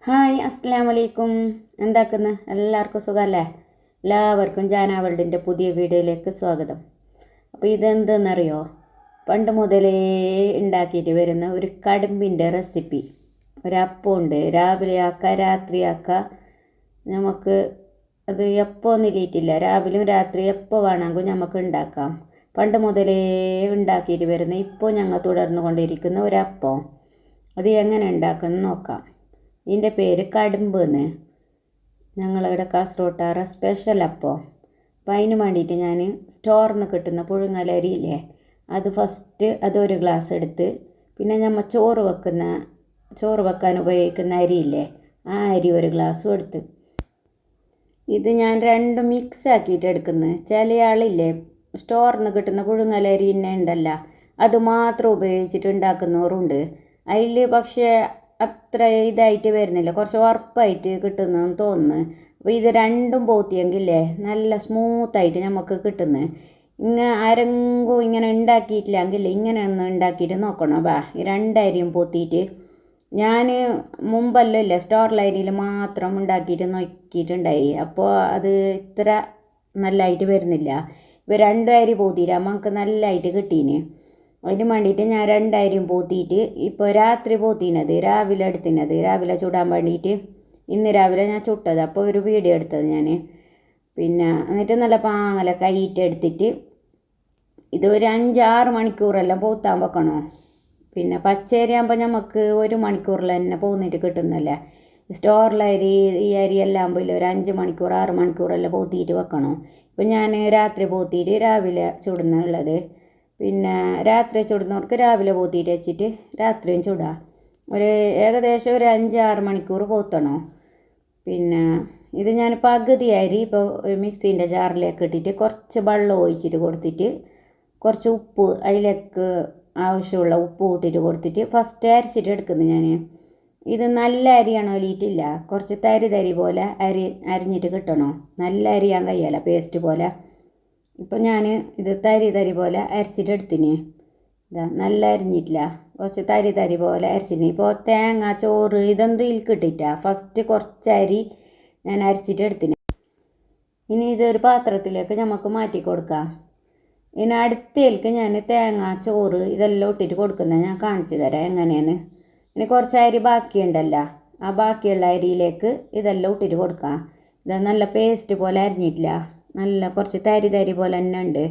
Hi അസ്സലാമു അലൈക്കും. എന്താക്കുന്നു? എല്ലാവർക്കും സുഖമല്ലേ? എല്ലാവർക്കും ജാനാ വേൾഡിൻ്റെ പുതിയ വീഡിയോയിലേക്ക് സ്വാഗതം. അപ്പോൾ ഇതെന്തെന്നറിയോ? പണ്ട് മുതലേ ഉണ്ടാക്കിയിട്ട് വരുന്ന ഒരു കടുമ്പിൻ്റെ റെസിപ്പി. ഒരപ്പമുണ്ട്, രാവിലെ ആക്കുക രാത്രിയാക്കുക. നമുക്ക് അത് എപ്പോൾ നിലയിട്ടില്ല, രാവിലെയും രാത്രി എപ്പോൾ വേണമെങ്കിൽ നമുക്ക് ഉണ്ടാക്കാം. പണ്ട് മുതലേ ഉണ്ടാക്കിയിട്ട് വരുന്ന ഇപ്പോൾ ഞങ്ങൾ തുടർന്നു കൊണ്ടിരിക്കുന്ന ഒരപ്പം. അത് എങ്ങനെ ഉണ്ടാക്കുന്നത് നോക്കാം. ഇതിൻ്റെ പേര് കടുമ്പ് എന്ന്. ഞങ്ങളിവിടെ കാസർഗോട്ടാറ സ്പെഷ്യൽ അപ്പം. അപ്പം അതിന് വേണ്ടിയിട്ട് ഞാൻ സ്റ്റോറിൽ നിന്ന് കിട്ടുന്ന പുഴുങ്ങലരിയില്ലേ, അത് ഫസ്റ്റ് അതൊരു ഗ്ലാസ് എടുത്ത്, പിന്നെ നമ്മൾ ചോറ് വെക്കാൻ ഉപയോഗിക്കുന്ന അരിയില്ലേ, ആ അരി ഒരു ഗ്ലാസ്സും എടുത്ത്. ഇത് ഞാൻ രണ്ടും മിക്സ് ആക്കിയിട്ട് എടുക്കുന്നത്. ചില ആളില്ലേ സ്റ്റോറിൽ നിന്ന് കിട്ടുന്ന പുഴുങ്ങലരി തന്നെ ഉണ്ടല്ലോ, അത് മാത്രം ഉപയോഗിച്ചിട്ട് ഉണ്ടാക്കുന്നവരുണ്ട്. അതിൽ പക്ഷേ അത്ര ഇതായിട്ട് വരുന്നില്ല, കുറച്ച് ഉറപ്പായിട്ട് കിട്ടുന്നതെന്ന് തോന്നുന്നു. അപ്പോൾ ഇത് രണ്ടും പോത്തിയെങ്കിലേ നല്ല സ്മൂത്തായിട്ട് നമുക്ക് കിട്ടുന്നത്. ആരെങ്കിലും ഇങ്ങനെ ഉണ്ടാക്കിയിട്ടില്ലെങ്കിൽ ഇങ്ങനെ ഒന്ന് ഉണ്ടാക്കിയിട്ട് നോക്കണം. ഈ രണ്ടരിയും പോത്തിയിട്ട് ഞാൻ മുമ്പല്ലോ ഇല്ലേ സ്റ്റോറിലരിയിൽ മാത്രം ഉണ്ടാക്കിയിട്ട് നോക്കിയിട്ടുണ്ടായി. അപ്പോൾ അത് ഇത്ര നല്ലതായിട്ട് വരുന്നില്ല. ഇപ്പോൾ രണ്ടും അരി പോത്തിയിട്ട് നമുക്ക് നല്ലതായിട്ട് കിട്ടീന്. അതിന് വേണ്ടിയിട്ട് ഞാൻ രണ്ടരിയും പോത്തിയിട്ട് ഇപ്പോൾ രാത്രി പോത്തിനത് രാവിലെ എടുത്തിനത്, രാവിലെ ചുടാൻ വേണ്ടിയിട്ട് ഇന്ന് രാവിലെ ഞാൻ ചുട്ടത്. അപ്പോൾ ഒരു വീഡിയോ എടുത്തത് ഞാൻ. പിന്നെ എന്നിട്ട് നല്ല പാങ്ങല കൈയിട്ട് എടുത്തിട്ട് ഇത് ഒരു 5-6 മണിക്കൂറെല്ലാം പോത്താൻ വെക്കണോ. പിന്നെ പച്ചരി ആകുമ്പോൾ നമുക്ക് 1 മണിക്കൂറിൽ തന്നെ പോന്നിട്ട് കിട്ടുന്നല്ലേ. സ്റ്റോറിലെ അരി ഈ അരിയെല്ലാം ആകുമ്പോൾ ഒരു 5 മണിക്കൂർ 6 മണിക്കൂറെല്ലാം പോത്തിയിട്ട് വെക്കണം. ഇപ്പം ഞാൻ രാത്രി പോത്തിയിട്ട് രാവിലെ ചുടുന്നുള്ളത്. പിന്നെ രാത്രി ചുടുന്നവർക്ക് രാവിലെ പോത്തിയിട്ട് വെച്ചിട്ട് രാത്രിയും ചുടാം. ഏകദേശം ഒരു 5-6 മണിക്കൂർ പോത്തണോ. പിന്നെ ഇത് ഞാൻ പകുതി അരി ഇപ്പോൾ മിക്സീൻ്റെ ജാറിലേക്ക് ഇട്ടിട്ട് കുറച്ച് വെള്ളം ഒഴിച്ചിട്ട് കൊടുത്തിട്ട് കുറച്ച് ഉപ്പ് അതിലേക്ക് ആവശ്യമുള്ള ഉപ്പ് കൂട്ടിയിട്ട് കൊടുത്തിട്ട് ഫസ്റ്റ് അരച്ചിട്ട് എടുക്കുന്നത് ഞാൻ. ഇത് നല്ല അരിയാണോ ഒലിയിട്ടില്ല, കുറച്ച് തരി പോലെ അരിഞ്ഞിട്ട് കിട്ടണോ. നല്ല അരിയാൻ കഴിയല പേസ്റ്റ് പോലെ. ഇപ്പം ഞാൻ ഇത് തരി പോലെ അരച്ചിട്ട് എടുത്തിന്. ഇതാ നല്ല അരിഞ്ഞിട്ടില്ല, കുറച്ച് തരി പോലെ അരച്ചിന്. ഇപ്പോൾ തേങ്ങ ചോറ് ഇതൊന്നും ഇൽക്കിട്ടിട്ടാ ഫസ്റ്റ് കുറച്ച് അരി ഞാൻ അരച്ചിട്ട് എടുത്തിന്. ഇനി ഇതൊരു പാത്രത്തിലേക്ക് നമുക്ക് മാറ്റി കൊടുക്കാം. ഇനി അടുത്തേക്ക് ഞാൻ തേങ്ങ ചോറ് ഇതെല്ലാം ഇട്ടിട്ട് കൊടുക്കുന്നത് ഞാൻ കാണിച്ചു തരാം എങ്ങനെയാണ്. ഇനി കുറച്ച് അരി ബാക്കിയുണ്ടല്ലോ, ആ ബാക്കിയുള്ള അരിയിലേക്ക് ഇതെല്ലാം ഇട്ടിട്ട് കൊടുക്കാം. ഇത് നല്ല പേസ്റ്റ് പോലെ അരിഞ്ഞിട്ടില്ല, നല്ല കുറച്ച് തരി പോലെ തന്നെ ഉണ്ട്.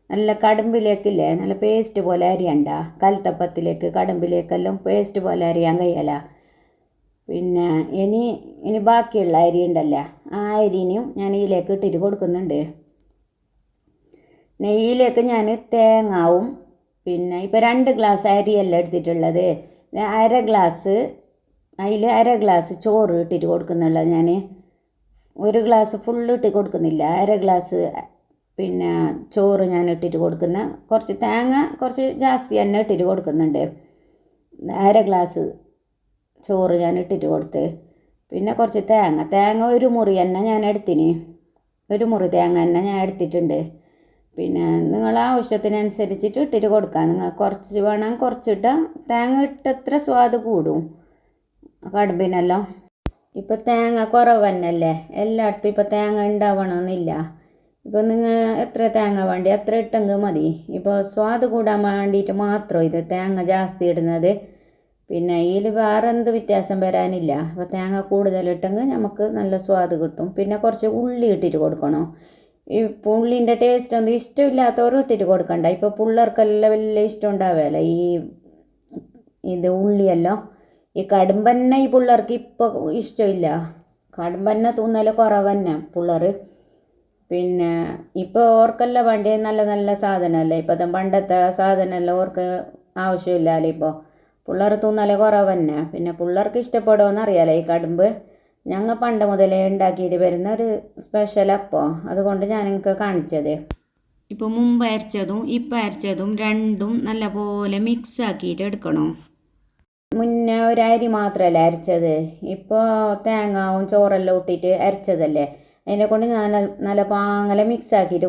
നല്ല കടുമ്പിലേക്കില്ലേ നല്ല പേസ്റ്റ് പോലെ അരിയണ്ട. കൽത്തപ്പത്തിലേക്ക് കടുമ്പിലേക്കെല്ലാം പേസ്റ്റ് പോലെ അരിയാൻ കഴിയല. പിന്നെ ഇനി ബാക്കിയുള്ള അരി ഉണ്ടല്ലോ, ആ അരിനും ഞാൻ ഇതിലേക്ക് ഇട്ടിട്ട് കൊടുക്കുന്നുണ്ട്. നെയ്യിലേക്ക് ഞാൻ തേങ്ങാവും പിന്നെ ഇപ്പോൾ 2 ഗ്ലാസ് അരിയല്ല എടുത്തിട്ടുള്ളത്, അര ഗ്ലാസ് ചോറ് ഇട്ടിട്ട് കൊടുക്കുന്നുള്ളത്. ഞാൻ 1 ഗ്ലാസ് ഫുള്ള് ഇട്ട് കൊടുക്കുന്നില്ല, അര ഗ്ലാസ് പിന്നെ ചോറ് ഞാൻ ഇട്ടിട്ട് കൊടുക്കുന്ന. കുറച്ച് തേങ്ങ കുറച്ച് ജാസ്തി തന്നെ ഇട്ടിട്ട് കൊടുക്കുന്നുണ്ട്. അര ഗ്ലാസ് ചോറ് ഞാൻ ഇട്ടിട്ട് കൊടുത്ത്, പിന്നെ കുറച്ച് തേങ്ങ 1 മുറി തന്നെ ഞാൻ എടുത്തിന്. 1 മുറി തേങ്ങ തന്നെ ഞാൻ എടുത്തിട്ടുണ്ട്. പിന്നെ നിങ്ങൾ ആവശ്യത്തിനനുസരിച്ചിട്ട് ഇട്ടിട്ട് കൊടുക്കാം. നിങ്ങൾ കുറച്ച് വേണം കുറച്ചിട്ടാൽ തേങ്ങ ഇട്ടത്ര സ്വാദ് കൂടും കടുമ്പിനെല്ലാം. ഇപ്പോൾ തേങ്ങ കുറവ് തന്നെയല്ലേ എല്ലായിടത്തും, ഇപ്പോൾ തേങ്ങ ഉണ്ടാവണമെന്നില്ല. ഇപ്പോൾ നിങ്ങൾ എത്ര തേങ്ങ വേണ്ടി അത്ര ഇട്ടെങ്കിൽ മതി. ഇപ്പോൾ സ്വാദ് കൂടാൻ വേണ്ടിയിട്ട് മാത്രം ഇത് തേങ്ങ ജാസ്തി ഇടുന്നത്. പിന്നെ ഇതിൽ വേറെ എന്ത് വ്യത്യാസം വരാനില്ല. അപ്പോൾ തേങ്ങ കൂടുതലിട്ടെങ്കിൽ നമുക്ക് നല്ല സ്വാദ് കിട്ടും. പിന്നെ കുറച്ച് ഉള്ളി ഇട്ടിട്ട് കൊടുക്കണം. ഈ ഉള്ളിൻ്റെ ടേസ്റ്റ് ഒന്നും ഇഷ്ടമില്ലാത്തവരും ഇട്ടിട്ട് കൊടുക്കണ്ട. ഇപ്പോൾ പിള്ളേർക്കെല്ലാം വലിയ ഇഷ്ടം ഉണ്ടാവുകയല്ല ഇത് ഉള്ളിയെല്ലാം. ഈ കടുമ്പന്നെ ഈ പിള്ളേർക്ക് ഇപ്പോൾ ഇഷ്ടമില്ല, കടുമ്പന്നെ തിന്നൽ കുറവ് തന്നെ പിള്ളേർ. പിന്നെ ഇപ്പോൾ ഓർക്കെല്ലാം വേണ്ടി നല്ല നല്ല സാധനമല്ലേ, ഇപ്പോഴത്തെ പണ്ടത്തെ സാധനമെല്ലാം ഓർക്ക് ആവശ്യമില്ലല്ലോ. ഇപ്പോൾ പിള്ളേർ തിന്നൽ കുറവ് തന്നെ. പിന്നെ പിള്ളേർക്ക് ഇഷ്ടപ്പെടുമെന്ന് അറിയാലോ ഈ കടുമ്പ്. ഞങ്ങൾ പണ്ട് മുതലേ ഉണ്ടാക്കിയിട്ട് വരുന്ന ഒരു സ്പെഷ്യൽ അപ്പോൾ, അതുകൊണ്ട് ഞാൻ നിങ്ങൾക്ക് കാണിച്ചത്. ഇപ്പോൾ മുമ്പ് അരച്ചതും ഇപ്പം അരച്ചതും രണ്ടും നല്ലപോലെ മിക്സ് ആക്കിയിട്ട് എടുക്കണം. മുന്നേ ഒരു അരി മാത്രമല്ല അരച്ചത്, ഇപ്പോൾ തേങ്ങാവും ചോറെല്ലാം ഇട്ടിട്ട് അരച്ചതല്ലേ, അതിനെ കൊണ്ട് ഞാൻ നല്ല പാങ്ങല മിക്സ് ആക്കിയിട്ട്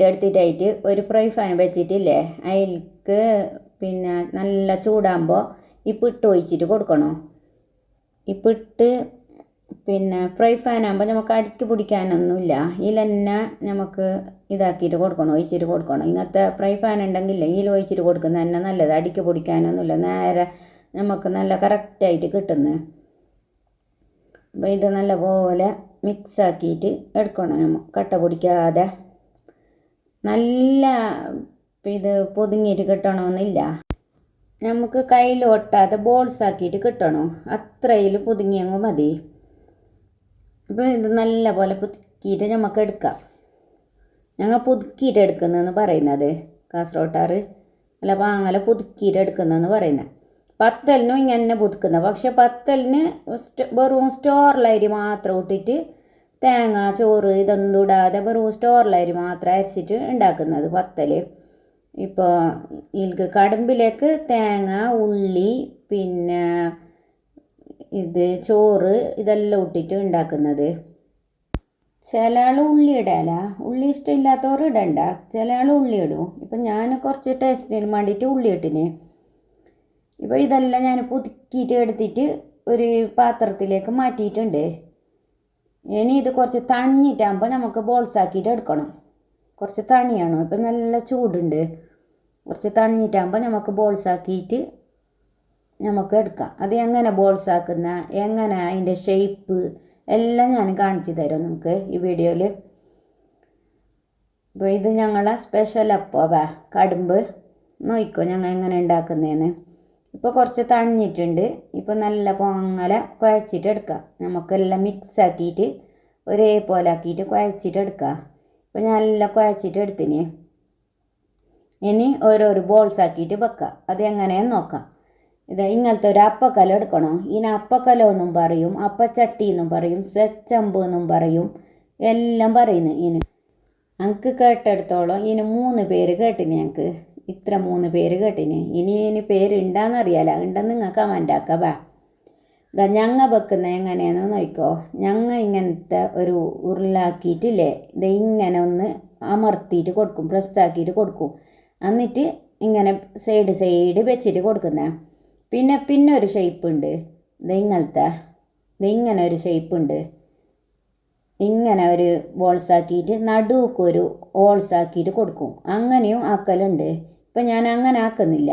എടുത്തിട്ടായിട്ട് ഒരു ഫ്രൈ പാൻ വെച്ചിട്ടില്ലേ, അതിലേക്ക് പിന്നെ നല്ല ചൂടാകുമ്പോൾ ഇപ്പോൾ ഇട്ട് ഒഴിച്ചിട്ട് കൊടുക്കണോ. ഇപ്പോൾ ഇട്ട് പിന്നെ ഫ്രൈ പാൻ ആകുമ്പോൾ നമുക്ക് അടുക്കി പിടിക്കാനൊന്നുമില്ല. ഇതിൽ തന്നെ നമുക്ക് ഇതാക്കിയിട്ട് കൊടുക്കണം, ഒഴിച്ചിട്ട് കൊടുക്കണം. ഇങ്ങനത്തെ ഫ്രൈ പാൻ ഉണ്ടെങ്കിൽ ഇതിൽ ഒഴിച്ചിട്ട് കൊടുക്കുന്നത് തന്നെ നല്ലത്. അടുക്കി പിടിക്കാനൊന്നുമില്ല, നേരെ നമുക്ക് നല്ല കറക്റ്റായിട്ട് കിട്ടുന്നത്. അപ്പോൾ ഇത് നല്ലപോലെ മിക്സാക്കിയിട്ട് എടുക്കണം. നമ്മൾ കട്ട പിടിക്കാതെ നല്ല ഇത് പൊതിഞ്ഞിട്ട് കിട്ടണമെന്നില്ല. നമുക്ക് കയ്യിൽ ഒട്ടാതെ ബോൾസ് ആക്കിയിട്ട് കിട്ടണം, അത്രയിൽ പൊതിങ്ങിയങ്ങ് മതി. അപ്പോൾ ഇത് നല്ല പോലെ പുതുക്കിയിട്ട് നമുക്ക് എടുക്കാം. ഞങ്ങൾ പുതുക്കിയിട്ട് എടുക്കുന്നതെന്ന് പറയുന്നത് കാസർഗോട്ടാർ അല്ല പാങ്ങല പുതുക്കിയിട്ട് എടുക്കുന്നതെന്ന് പറയുന്നത്. പത്തലിനും ഇങ്ങനെ പുതുക്കുന്നത്. പക്ഷെ പത്തലിന് വെറും സ്റ്റോറിലരി മാത്രം ഇട്ടിട്ട് തേങ്ങ ചോറ് ഇതൊന്നും ഇടാതെ വെറും സ്റ്റോറിലരി മാത്രം അരച്ചിട്ട് ഉണ്ടാക്കുന്നത് പത്തൽ. ഇപ്പോൾ ഇതിലേക്ക് കടുമ്പിലേക്ക് തേങ്ങ ഉള്ളി പിന്നെ ഇത് ചോറ് ഇതെല്ലാം ഇട്ടിട്ട് ഉണ്ടാക്കുന്നത്. ചില ആൾ ഉള്ളി ഇടാല, ഉള്ളി ഇഷ്ടമില്ലാത്തവർ ഇടണ്ട, ചില ആൾ ഉള്ളി ഇടും. ഇപ്പം ഞാൻ കുറച്ച് ടേസ്റ്റിന് വേണ്ടിയിട്ട് ഉള്ളി ഇട്ടിന്. ഇപ്പോൾ ഇതെല്ലാം ഞാൻ പുതുക്കിയിട്ട് എടുത്തിട്ട് ഒരു പാത്രത്തിലേക്ക് മാറ്റിയിട്ടുണ്ട്. ഇനി ഇത് കുറച്ച് തണിഞ്ഞിട്ടാകുമ്പോൾ നമുക്ക് ബോൾസ് ആക്കിയിട്ട് എടുക്കണം. കുറച്ച് തണിയണം, ഇപ്പം നല്ല ചൂടുണ്ട്. കുറച്ച് തണിഞ്ഞിട്ടാകുമ്പോൾ നമുക്ക് ബോൾസ് ആക്കിയിട്ട് നമുക്ക് എടുക്കാം. അത് എങ്ങനെ ബോൾസ് ആക്കുന്ന, എങ്ങനെ അതിൻ്റെ ഷേപ്പ് എല്ലാം ഞാൻ കാണിച്ചു തരാം നിങ്ങൾക്ക് ഈ വീഡിയോയിൽ. അപ്പോൾ ഇത് ഞങ്ങളെ സ്പെഷ്യൽ അപ്പോൾ കടുമ്പ് നോക്കിക്കോ ഞങ്ങൾ എങ്ങനെ ഉണ്ടാക്കുന്നതെന്ന്. ഇപ്പോൾ കുറച്ച് തണിഞ്ഞിട്ടുണ്ട്. ഇപ്പോൾ നല്ല പൊങ്ങല കുഴച്ചിട്ട് എടുക്കാം. നമുക്കെല്ലാം മിക്സാക്കിയിട്ട് ഒരേപോലെ ആക്കിയിട്ട് കുഴച്ചിട്ട് എടുക്കാം. ഇപ്പോൾ ഞാൻ എല്ലാം കുഴച്ചിട്ട് എടുത്തിന്. ഇനി ഓരോരോ ബോൾസ് ആക്കിയിട്ട് വെക്കാം. അത് എങ്ങനെയാന്ന് നോക്കാം. ഇത് ഇങ്ങനത്തെ ഒരു അപ്പക്കല എടുക്കണം. ഇതിന് അപ്പക്കല എന്നും പറയും, അപ്പച്ചട്ടി എന്നും പറയും, സെച്ചമ്പ് എന്നും പറയും, എല്ലാം പറയുന്നു. ഇതിന് ഞങ്ങൾക്ക് കേട്ടെടുത്തോളം ഇതിന് 3 പേര് കേട്ടിന്. ഞങ്ങൾക്ക് ഇത്ര 3 പേര് കേട്ടിന്. ഇനി പേര് ഉണ്ടാന്നറിയാല, ഉണ്ടെന്ന് നിങ്ങൾക്ക് കമൻ്റ് ആക്കാം. ഇതാ ഞങ്ങൾ വെക്കുന്നത് എങ്ങനെയാണെന്ന് നോക്കിക്കോ. ഞങ്ങൾ ഇങ്ങനത്തെ ഒരു ഉരുളാക്കിയിട്ടില്ലേ, ഇത് ഇങ്ങനെ ഒന്ന് അമർത്തിയിട്ട് കൊടുക്കും, പ്രസ്സാക്കിയിട്ട് കൊടുക്കും. എന്നിട്ട് ഇങ്ങനെ സൈഡ് വെച്ചിട്ട് കൊടുക്കുന്നത്. പിന്നെ ഒരു ഷേപ്പ് ഉണ്ട്, ഇങ്ങനെ ഒരു ഷേപ്പ് ഉണ്ട്. ഇങ്ങനെ ഒരു ബോൾസാക്കിയിട്ട് നടുക്കൊരു ഹോൾസാക്കിയിട്ട് കൊടുക്കും. അങ്ങനെയും ആക്കലുണ്ട്. ഇപ്പം ഞാൻ അങ്ങനെ ആക്കുന്നില്ല.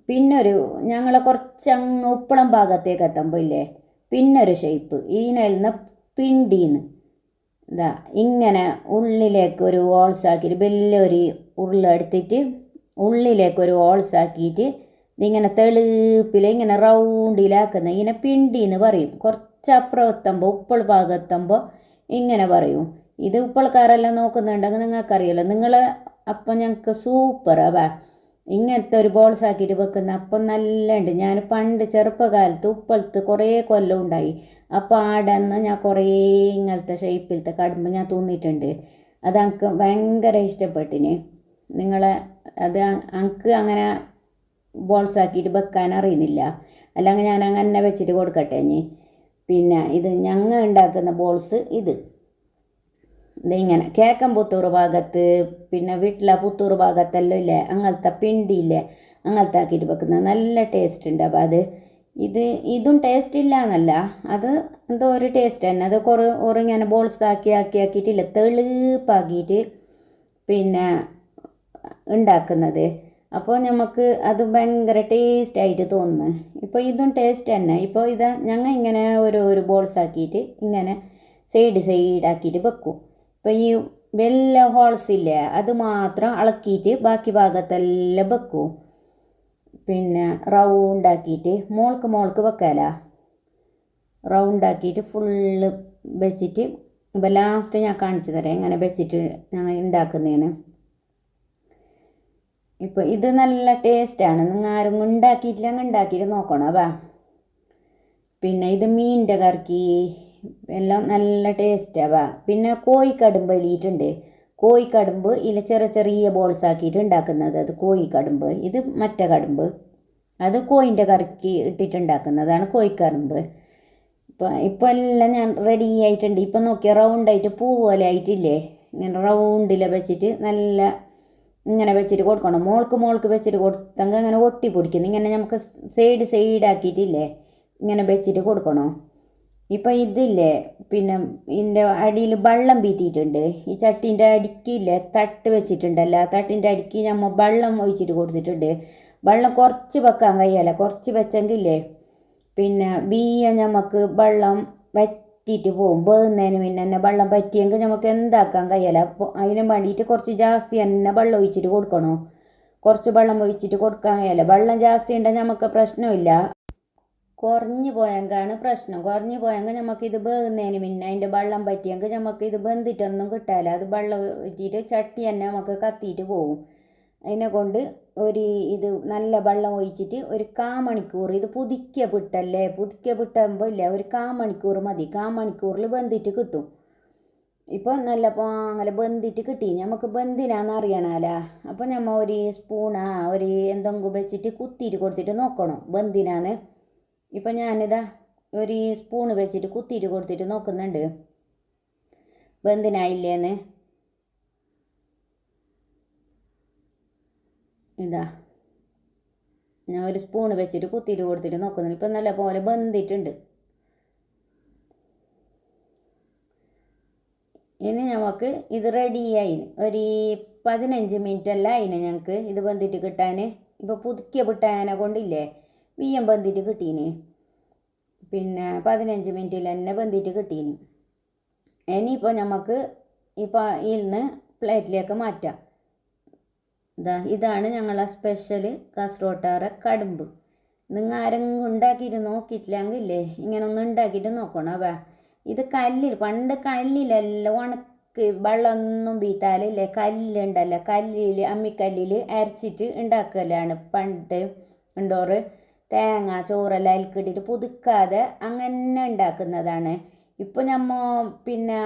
പിന്നൊരു ഞങ്ങളെ കുറച്ചങ്ങ് ഉപ്പളം ഭാഗത്തേക്ക് എത്തുമ്പോൾ ഇല്ലേ, പിന്നൊരു ഷേപ്പ് ഇതിനെന്ന് പിണ്ടീന്ന് ഇതാ ഇങ്ങനെ ഉള്ളിലേക്ക് ഒരു ഹോൾസാക്കിയിട്ട് വലിയൊരു ഉരുള എടുത്തിട്ട് ഉള്ളിലേക്കൊരു ഹോൾസാക്കിയിട്ട് ഇതിങ്ങനെ തെളുപ്പിൽ ഇങ്ങനെ റൗണ്ടിലാക്കുന്ന ഇങ്ങനെ പിണ്ടീന്ന് പറയും. കുറച്ചപ്പുറം എത്തുമ്പോൾ ഉപ്പള ഭാഗം എത്തുമ്പോൾ ഇങ്ങനെ പറയും. ഇത് ഉപ്പളക്കാരെല്ലാം നോക്കുന്നുണ്ടെങ്കിൽ നിങ്ങൾക്കറിയാലോ. നിങ്ങൾ അപ്പം ഞങ്ങൾക്ക് സൂപ്പറാ. ഇങ്ങനത്തെ ഒരു ബോൾസ് ആക്കിയിട്ട് വെക്കുന്ന അപ്പം നല്ല ഉണ്ട്. ഞാൻ പണ്ട് ചെറുപ്പകാലത്ത് ഉപ്പളത്ത് കുറേ കൊല്ലം ഉണ്ടായി. അപ്പോൾ ആടെന്ന് ഞാൻ കുറേ ഇങ്ങനത്തെ ഷേപ്പിലത്തെ കടുമ്പ് ഞാൻ തിന്നിട്ടുണ്ട്. അത് എനിക്ക് ഭയങ്കര ഇഷ്ടപ്പെട്ടിന്. നിങ്ങളെ അത് എനിക്ക് അങ്ങനെ ബോൾസ് ആക്കിയിട്ട് വെക്കാൻ അറിയുന്നില്ല, അല്ലെങ്കിൽ ഞാൻ അങ്ങനെ വെച്ചിട്ട് കൊടുക്കട്ടെ. ഇനി പിന്നെ ഇത് ഞങ്ങൾ ഉണ്ടാക്കുന്ന ബോൾസ് ഇതിങ്ങനെ കേക്കൻ പുത്തൂറ് ഭാഗത്ത് പിന്നെ വീട്ടിലെ പുത്തൂറ് ഭാഗത്തെല്ലാം ഇല്ലേ അങ്ങനത്തെ പിണ്ടിയില്ലേ അങ്ങനത്തെ ആക്കിയിട്ട് വെക്കുന്നത് നല്ല ടേസ്റ്റ് ഉണ്ട്. അപ്പോൾ ഇതും ടേസ്റ്റ് ഇല്ല എന്നല്ല, അത് എന്തോ ഒരു ടേസ്റ്റ് തന്നെ. അത് കുറേ ഇങ്ങനെ ബോൾസ് ആക്കിയിട്ടില്ല തെളിപ്പാക്കിയിട്ട് പിന്നെ ഉണ്ടാക്കുന്നത്. അപ്പോൾ നമുക്ക് അത് ഭയങ്കര ടേസ്റ്റായിട്ട് തോന്നുന്നു. ഇപ്പോൾ ഇതും ടേസ്റ്റ് തന്നെ. ഇപ്പോൾ ഞങ്ങൾ ഇങ്ങനെ ഒരു ബോൾസ് ആക്കിയിട്ട് ഇങ്ങനെ സൈഡാക്കിയിട്ട് വെക്കും. ഇപ്പോൾ ഈ വലിയ ഹോൾസ് ഇല്ലേ അത് മാത്രം ഇളക്കിയിട്ട് ബാക്കി ഭാഗത്തെല്ലാം വെക്കും. പിന്നെ റൗണ്ടാക്കിയിട്ട് മോൾക്ക് വെക്കാല, റൗണ്ടാക്കിയിട്ട് ഫുള്ള് വെച്ചിട്ട് ഇപ്പോൾ ലാസ്റ്റ് ഞാൻ കാണിച്ചു തരാം എങ്ങനെ വെച്ചിട്ട് ഞങ്ങൾ ഉണ്ടാക്കുന്നതിന്. ഇപ്പോൾ ഇത് നല്ല ടേസ്റ്റാണ്. നിങ്ങൾ ആരും ഉണ്ടാക്കിയിട്ടില്ലെങ്കിൽ ഉണ്ടാക്കിയിട്ട് നോക്കണം. പിന്നെ ഇത് മീനിൻ്റെ കറിക്ക് എല്ലാം നല്ല ടേസ്റ്റാണ്. പിന്നെ കോഴിക്കടുമ്പ് എലിയിട്ടുണ്ട്. കോഴിക്കടുമ്പ് ഇതിൽ ചെറിയ ബോൾസ് ആക്കിയിട്ട് ഉണ്ടാക്കുന്നത് അത് കോഴിക്കടുമ്പ്. ഇത് മറ്റേ കടുമ്പ് അത് കോഴിൻ്റെ കറിക്ക് ഇട്ടിട്ടുണ്ടാക്കുന്നതാണ് കോഴിക്കടുമ്പ്. ഇപ്പോൾ എല്ലാം ഞാൻ റെഡി ആയിട്ടുണ്ട്. ഇപ്പം നോക്കിയാൽ റൗണ്ടായിട്ട് പൂ പോലെ ആയിട്ടില്ലേ, ഇങ്ങനെ റൗണ്ടിൽ വെച്ചിട്ട് നല്ല ഇങ്ങനെ വെച്ചിട്ട് കൊടുക്കണം. മോൾക്ക് വെച്ചിട്ട് കൊടുത്തെങ്കിൽ അങ്ങനെ ഒട്ടി പിടിക്കുന്നു. ഇങ്ങനെ നമുക്ക് സൈഡാക്കിയിട്ടില്ലേ ഇങ്ങനെ വെച്ചിട്ട് കൊടുക്കണോ. ഇപ്പം ഇതില്ലേ പിന്നെ ഇതിൻ്റെ അടിയിൽ വെള്ളം പീറ്റിയിട്ടുണ്ട്. ഈ ചട്ടീൻ്റെ അടിക്കില്ലേ തട്ട് വെച്ചിട്ടുണ്ടല്ലോ, ആ തട്ടിൻ്റെ അടിക്ക് നമ്മൾ വെള്ളം ഒഴിച്ചിട്ട് കൊടുത്തിട്ടുണ്ട്. വെള്ളം കുറച്ച് വെക്കാൻ കഴിയല്ല, കുറച്ച് വെച്ചെങ്കിലേ പിന്നെ നമുക്ക് വെള്ളം വറ്റിയിട്ട് പോകും. വേകുന്നതിന് പിന്നെ തന്നെ വെള്ളം പറ്റിയെങ്കിൽ നമുക്ക് എന്താക്കാൻ കഴിയല്ല. അപ്പോൾ അതിന് വേണ്ടിയിട്ട് കുറച്ച് ജാസ്തി തന്നെ വെള്ളം ഒഴിച്ചിട്ട് കൊടുക്കണോ. കുറച്ച് വെള്ളം ഒഴിച്ചിട്ട് കൊടുക്കാൻ കഴിയല്ല. വെള്ളം ജാസ്തി ഉണ്ടെങ്കിൽ നമുക്ക് പ്രശ്നമില്ല. കുറഞ്ഞു പോയെങ്കാണ് പ്രശ്നം. കുറഞ്ഞു പോയെങ്കിൽ നമുക്കിത് വേകുന്നതിന് പിന്നെ അതിൻ്റെ വെള്ളം പറ്റിയെങ്കിൽ നമുക്കിത് വെന്തിട്ടൊന്നും കിട്ടാല്ല. അത് വെള്ളം ഒഴിച്ചിട്ട് ചട്ടി തന്നെ നമുക്ക് കത്തിയിട്ട് പോകും. അതിനെ കൊണ്ട് ഇത് നല്ല വെള്ളം ഒഴിച്ചിട്ട് ഒരു 1/4 മണിക്കൂർ, ഇത് പുതുക്കിയ പിട്ടല്ലേ, പുതുക്കിയ പിട്ടാകുമ്പോൾ ഇല്ല ഒരു 1/4 മണിക്കൂർ മതി. 1/4 മണിക്കൂറിൽ വെന്തിട്ട് കിട്ടും. ഇപ്പോൾ നല്ല പാങ്ങൽ വെന്തിട്ട് കിട്ടി. നമുക്ക് വെന്തിനാന്ന് അറിയണമല്ലോ. അപ്പോൾ നമ്മൾ ഒരു സ്പൂണാ എന്തെങ്കിലും വെച്ചിട്ട് കുത്തിയിട്ട് കൊടുത്തിട്ട് നോക്കണം വെന്തിനാന്ന്. ഇപ്പം ഞാനിതാ ഒരു സ്പൂണ് വെച്ചിട്ട് കുത്തിയിട്ട് കൊടുത്തിട്ട് നോക്കുന്നുണ്ട് വെന്തിനായില്ലേന്ന്. ഇതാ ഞാൻ ഒരു സ്പൂണ് വെച്ചിട്ട് കുത്തിയിട്ട് കൊടുത്തിട്ട് നോക്കുന്നുണ്ട്. ഇപ്പം നല്ല പോലെ വെന്തിട്ടുണ്ട്. ഇനി നമുക്ക് ഇത് റെഡിയായി ഒരു 15 മിനിറ്റ് അല്ല അതിന് ഞങ്ങൾക്ക് ഇത് വെന്തിട്ട് കിട്ടാൻ. ഇപ്പോൾ പുതുക്കിയ പിട്ടാനെ കൊണ്ടില്ലേ ബിയ്യം വെന്തിട്ട് കിട്ടീന്. പിന്നെ 15 മിനിറ്റിൽ തന്നെ വെന്തിട്ട് കിട്ടീന്. ഇനിയിപ്പോൾ നമുക്ക് ഇപ്പോൾ ഇതിന്ന് പ്ലേറ്റിലേക്ക് മാറ്റാം. ഇതാണ് ഞങ്ങളെ സ്പെഷ്യൽ കാസർഗോട്ടാറ കടുമ്പ്. നിങ്ങൾ ആരെങ്കിലും ഉണ്ടാക്കിയിട്ട് നോക്കിയിട്ടില്ലെങ്കിലേ ഇങ്ങനെ ഒന്ന് ഉണ്ടാക്കിയിട്ട് നോക്കണം. ഇത് പണ്ട് കല്ലിലെല്ലാം ഉണക്ക് വെള്ളമൊന്നും പീത്താലില്ലേ, കല്ലുണ്ടല്ലോ, അമ്മിക്കല്ലിൽ അരച്ചിട്ട് ഉണ്ടാക്കലാണ് പണ്ട് ഉണ്ടോറ്. തേങ്ങ ചോറെല്ലാം അതിൽക്കിട്ടിട്ട് പുതുക്കാതെ അങ്ങനെ ഉണ്ടാക്കുന്നതാണ്. ഇപ്പോൾ പിന്നെ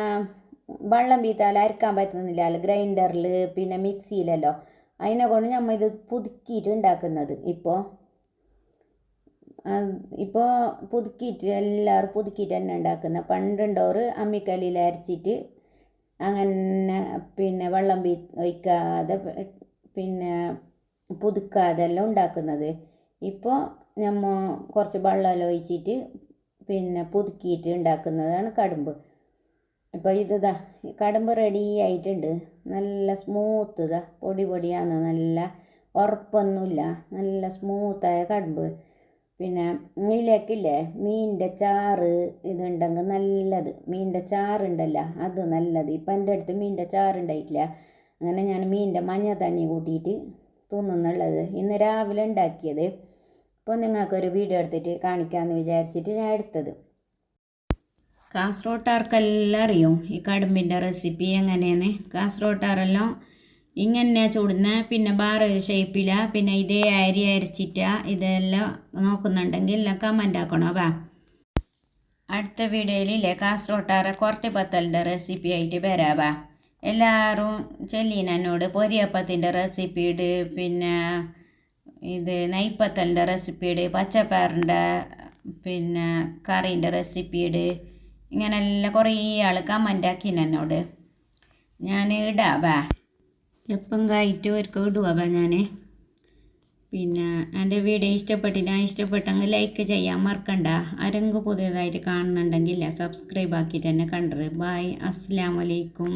വെള്ളം പീത്താൽ അരക്കാൻ പറ്റുന്നില്ല ഗ്രൈൻഡറിൽ പിന്നെ മിക്സിയിലല്ലോ. അതിനെ കൊണ്ട് നമ്മൾ ഇത് പുതുക്കിയിട്ട് ഉണ്ടാക്കുന്നത്. ഇപ്പോൾ പുതുക്കിയിട്ട് എല്ലാവരും പുതുക്കിയിട്ട് തന്നെ ഉണ്ടാക്കുന്ന. പണ്ടുണ്ടോറ് അമ്മിക്കല്ലിൽ അരച്ചിട്ട് അങ്ങനെ പിന്നെ വെള്ളം ഒഴിക്കാതെ പിന്നെ പുതുക്കാതെല്ലാം ഉണ്ടാക്കുന്നത്. ഇപ്പോൾ നമ്മൾ കുറച്ച് വെള്ളം ഒഴിച്ചിട്ട് പിന്നെ പുതുക്കിയിട്ട് ഉണ്ടാക്കുന്നതാണ് കടുമ്പ്. ഇപ്പോൾ കടുമ്പ് റെഡി ആയിട്ടുണ്ട്. നല്ല സ്മൂത്ത് പൊടിയാണ്, നല്ല ഉറപ്പൊന്നുമില്ല, നല്ല സ്മൂത്തായ കടുമ്പ്. പിന്നെ ഇതിലേക്കില്ലേ മീനിൻ്റെ ചാറ് ഇതുണ്ടെങ്കിൽ നല്ലത്. മീനിൻ്റെ ചാറുണ്ടല്ലോ അത് നല്ലത്. ഇപ്പം എൻ്റെ അടുത്ത് മീനിൻ്റെ ചാറുണ്ടായിട്ടില്ല. അങ്ങനെ ഞാൻ മീനിൻ്റെ മഞ്ഞ തണ്ണി കൂട്ടിയിട്ട് തിന്നുന്നുള്ളത്. ഇന്ന് രാവിലെ ഉണ്ടാക്കിയത്. അപ്പോൾ നിങ്ങൾക്കൊരു വീഡിയോ എടുത്തിട്ട് കാണിക്കാമെന്ന് വിചാരിച്ചിട്ട് ഞാൻ എടുത്തത്. കാസർഗോട്ടാർക്കെല്ലാം അറിയും ഈ കടുമ്പിൻ്റെ റെസിപ്പി എങ്ങനെയാണ്. കാസർഗോട്ടാറെല്ലാം ഇങ്ങനെ ചൂടുന്ന പിന്നെ വേറൊരു ഷേപ്പില പിന്നെ ഇതേ അരി അരച്ചിട്ടാ ഇതെല്ലാം നോക്കുന്നുണ്ടെങ്കിൽ എല്ലാം കമൻ്റ് ആക്കണം. അടുത്ത വീഡിയോയിലില്ലേ കാസർഗോട്ടാറ കൊറട്ടിപ്പത്തലിൻ്റെ റെസിപ്പി ആയിട്ട് വരാവാ. എല്ലാവരും ചെല്ലീനോട് പൊരിയപ്പത്തിൻ്റെ റെസിപ്പി ഇട്, പിന്നെ ഇത് നെയ്പ്പത്തലിൻ്റെ റെസിപ്പി ഇട്, പച്ചപ്പയറിൻ്റെ പിന്നെ കറീൻ്റെ റെസിപ്പി ഇട്, ഇങ്ങനെല്ലാം കുറേ ആൾ കമൻ്റ് ആക്കിനോട്. ഞാൻ ഇടാവാ എപ്പം കായിട്ട് ഒരിക്കൽ ഇടുവാ ഞാൻ. പിന്നെ എൻ്റെ വീഡിയോ ഇഷ്ടപ്പെട്ടെങ്കിൽ ലൈക്ക് ചെയ്യാൻ മറക്കണ്ട. ആരെങ്കിലും പുതിയതായിട്ട് കാണുന്നുണ്ടെങ്കിൽ സബ്സ്ക്രൈബ് ആക്കിയിട്ട് തന്നെ കണ്ടത്. ബായ്, അസ്സലാമു അലൈക്കും.